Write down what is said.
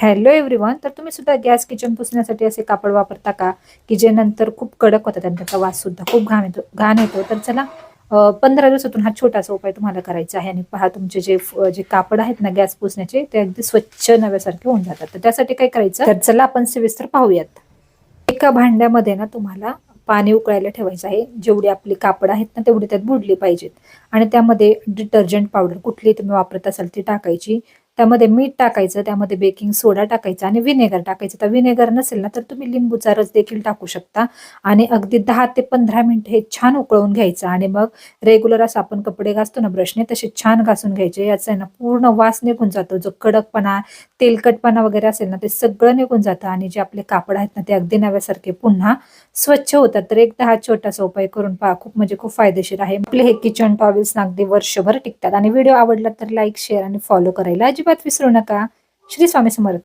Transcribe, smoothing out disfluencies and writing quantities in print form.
Hello everyone. तर तुम्ही सुद्धा गॅस किचन पुसण्यासाठी असे कापड वापरता का, की जे नंतर खूप कडक होतात आणि त्याचा वास सुद्धा खूप घाण येतो. तर चला 15 दिवसातून हा छोटासा उपाय तुम्हाला करायचा आहे. आणि पहा, तुमचे जे कापड आहेत ना गॅस पुसण्याचे, ते अगदी स्वच्छ नव्यासारखे होऊन जातात. तर त्यासाठी काय करायचं, तर चला आपण सविस्तर पाहूयात. एका भांड्यामध्ये ना तुम्हाला पाणी उकळायला ठेवायचं आहे. जेवढी आपली कापड आहेत ना तेवढी त्यात बुडली पाहिजेत. आणि त्यामध्ये डिटर्जंट पावडर कुठली तुम्ही वापरत असाल ती टाकायची. त्यामध्ये मीठ टाकायचं, त्यामध्ये बेकिंग सोडा टाकायचा आणि व्हिनेगर टाकायचं. तर व्हिनेगर नसेल ना तर तुम्ही लिंबूचा रस देखील टाकू शकता. आणि अगदी 10 ते 15 मिनिट हे छान उकळून घ्यायचं. आणि मग रेग्युलर असं आपण कपडे घासतो ना ब्रशने, तसे छान घासून घ्यायचे. याचा आहे ना पूर्ण वास निघून जातो. जो कडकपणा, तेलकटपणा वगैरे असेल ना ते सगळं निघून जातं. आणि जे आपले कापड आहेत ना ते अगदी नव्यासारखे पुन्हा स्वच्छ होतात. तर एकदा हा छोटासा उपाय करून पहा, खूप म्हणजे खूप फायदेशीर आहे. आपले हे किचन टॉवेल्स ना अगदी वर्षभर टिकतात. आणि व्हिडिओ आवडला तर लाईक, शेअर आणि फॉलो करायला अजिबात विसरू नका. श्री स्वामी समर्थ.